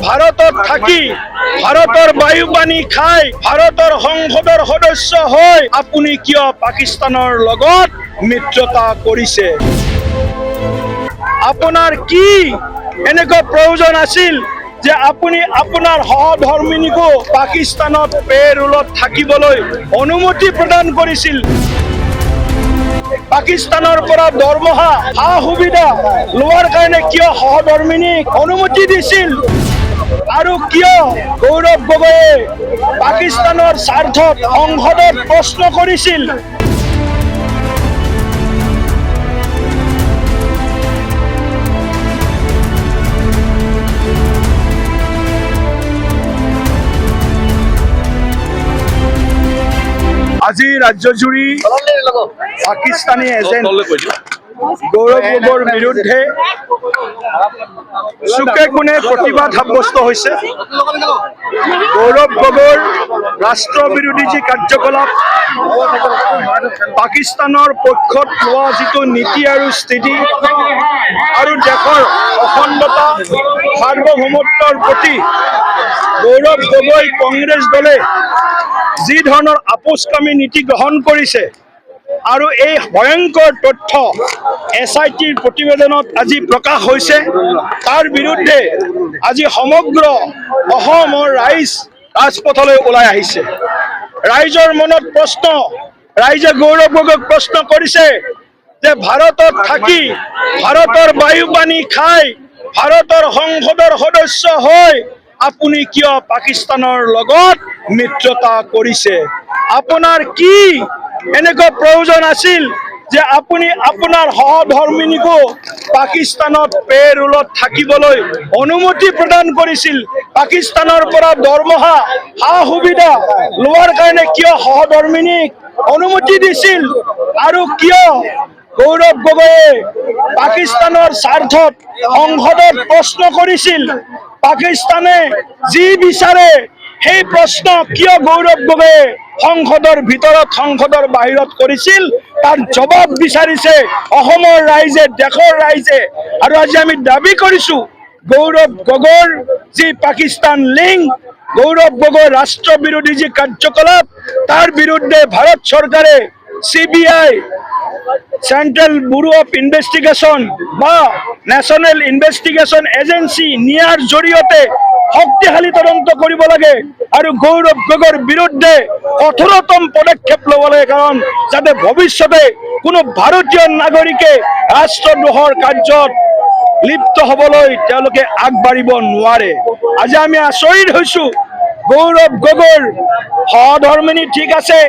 ভাৰতত থাকি ভাৰতৰ বায়ু পানী খাই ভাৰতৰ সংসদৰ সদস্য হৈ আপুনি কিয় পাকিস্তানৰ লগত মিত্ৰতা কৰিছে? আপোনাৰ কি এনেকুৱা প্ৰয়োজন আছিল যে আপুনি আপোনাৰ সহধৰ্মিনীকো পাকিস্তানত পেৰোলত থাকিবলৈ অনুমতি প্ৰদান কৰিছিল? পাকিস্তানৰ পৰা দৰমহা সা সুবিধা লোৱাৰ কাৰণে কিয় সহধৰ্মিনীক অনুমতি দিছিল? আৰু কিয় গৌৰৱ গগৈয়ে পাকিস্তানৰ স্বাৰ্থত সংসদত প্ৰশ্ন কৰিছিল? আজি ৰাজ্যজুৰি পাকিস্তানী এজেণ্ট গৌৰৱ গগৈৰ বিৰুদ্ধে চুকে কোণে প্ৰতিবাদ সাব্যস্ত হৈছে। গৌৰৱ গগৈৰ ৰাষ্ট্ৰবিৰোধী যি কাৰ্যকলাপ, পাকিস্তানৰ পক্ষত লোৱা যিটো নীতি আৰু স্থিতি আৰু দেশৰ অখণ্ডতা সাৰ্বভৌমত্বৰ প্ৰতি গৌৰৱ গগৈ কংগ্ৰেছ দলে যি ধৰণৰ আপোচকামী নীতি গ্ৰহণ কৰিছে আৰু এই ভয়ংকৰ তথ্য SITৰ প্ৰতিবেদনত আজি প্ৰকাশ হৈছে, তাৰ বিৰুদ্ধে আজি সমগ্ৰ অসমৰ ৰাইজ ৰাজপথলৈ ওলাই আহিছে। ৰাইজৰ মনত প্ৰশ্ন, ৰাইজে গৌৰৱ গগৈক প্ৰশ্ন কৰিছে যে ভাৰতত থাকি ভাৰতৰ বায়ু পানী খাই ভাৰতৰ সংসদৰ সদস্য হৈ আপুনি কিয় পাকিস্তানৰ লগত মিত্ৰতা কৰিছে? আপোনাৰ কি এনেকুৱা প্ৰয়োজন আছিল যে আপুনি আপোনাৰ সহধৰ্মিনীকো পাকিস্তানত পেৰোলত থাকিবলৈ অনুমতি প্ৰদান কৰিছিল? পাকিস্তানৰ পৰা দৰমহা সা সুবিধা লোৱাৰ কাৰণে কিয় সহধৰ্মিনীক অনুমতি দিছিল? আৰু কিয় গৌৰৱ গগৈয়ে পাকিস্তানৰ স্বাৰ্থত সংসদত প্ৰশ্ন কৰিছিল? পাকিস্তানে যি বিচাৰে সেই প্ৰশ্ন কিয় গৌৰৱ গগৈয়ে সংসদৰ ভিতৰত সংসদৰ বাহিৰত কৰিছিল? তাৰ জবাব বিচাৰিছে অসমৰ ৰাইজে, দেশৰ ৰাইজে। আৰু আজি আমি দাবী কৰিছো গৌৰৱ গগৈৰ যি পাকিস্তান লিংক, গৌৰৱ গগৈৰ ৰাষ্ট্ৰবিৰোধী যি কাৰ্যকলাপ, তাৰ বিৰুদ্ধে ভাৰত চৰকাৰে CBI central bureau of investigation বা নেশ্যনেল ইনভেষ্টিগেশ্যন এজেঞ্চি নিয়াৰ জৰিয়তে শক্তিশালী তদন্ত কৰিব লাগে আৰু গৌৰৱ গগৈৰ বিৰুদ্ধে কঠোৰতম পদক্ষেপ ল'ব লাগে, কাৰণ যাতে ভৱিষ্যতে কোনো ভাৰতীয় নাগৰিকে ৰাষ্ট্ৰদ্ৰোহৰ কাৰ্যত লিপ্ত হ'বলৈ তেওঁলোকে আগবাঢ়িব নোৱাৰে। আজি আমি আচৰিত হৈছো, গৌৰৱ গগৈৰ সহধৰ্মিনী ঠিক আছে,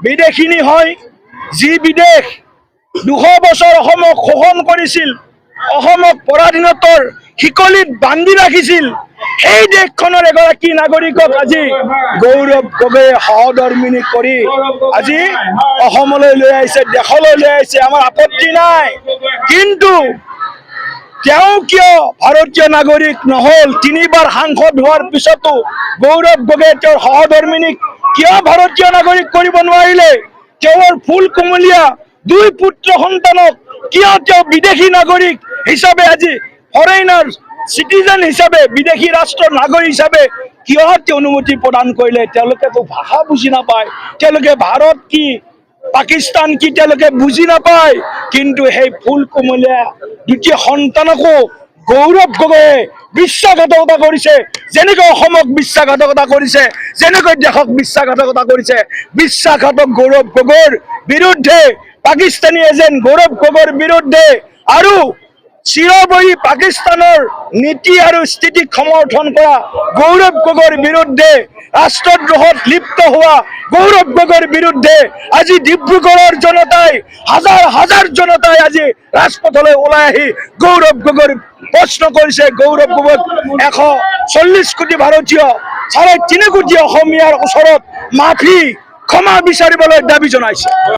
বিদেশিনী হয়, যি বিদেশ 200 বছৰ অসমক শোষণ কৰিছিল, অসমক পৰাধীনতাৰ শিকলিত বান্ধি ৰাখিছিল, সেই দেশখনৰ এগৰাকী নাগৰিকক আজি গৌৰৱ গগৈয়ে সহধৰ্মিনী কৰি আজি অসমলৈ লৈ আহিছে, দেশলৈ লৈ আহিছে। আমাৰ আপত্তি নাই, কিন্তু তেওঁ কিয় ভাৰতীয় নাগৰিক নহল? 3বাৰ সাংসদ হোৱাৰ পিছতো গৌৰৱ গগৈয়ে তেওঁৰ সহধৰ্মিনীক কিয় ভাৰতীয় নাগৰিক কৰিব নোৱাৰিলে? তেওঁৰ ফুল কুমলীয়া 2 পুত্ৰ সন্তানক কিয় তেওঁ বিদেশী নাগৰিক হিচাপে আজি ফৰেইনাৰ চিটিজেন হিচাপে, বিদেশী ৰাষ্ট্ৰৰ নাগৰিক হিচাপে কিয় তেওঁ অনুমতি প্ৰদান কৰিলে? তেওঁলোকেতো ভাষা বুজি নাপায়, তেওঁলোকে ভাৰত কি পাকিস্তান কি তেওঁলোকে বুজি নাপায়, কিন্তু সেই ফুল কুমলীয়া 2টি সন্তানকো গৌৰৱ গগৈয়ে বিশ্বাসঘাতকতা কৰিছে। যেনেকৈ অসমক বিশ্বাসঘাতকতা কৰিছে, যেনেকৈ দেশক বিশ্বাসঘাতকতা কৰিছে, বিশ্বাসঘাতক গৌৰৱ গগৈৰ বিৰুদ্ধে, পাকিস্তানী এজেণ্ট গৌৰৱ গগৈৰ বিৰুদ্ধে আৰু চিৰবৈৰী পাকিস্তানৰ নীতি আৰু স্থিতিক সমৰ্থন কৰা গৌৰৱ গগৈৰ বিৰুদ্ধে, ৰাষ্ট্ৰদ্ৰোহত লিপ্ত হোৱা গৌৰৱ গগৈৰ বিৰুদ্ধে আজি ডিব্ৰুগড়ৰ জনতাই, হাজাৰ হাজাৰ জনতাই আজি ৰাজপথলৈ ওলাই আহি গৌৰৱ গগৈৰ প্ৰশ্ন কৰিছে। গৌৰৱ গগৈক 140 কোটি ভাৰতীয়, 3.5 কোটি অসমীয়াৰ ওচৰত মাফি ক্ষমা বিচাৰিবলৈ দাবী জনাইছে।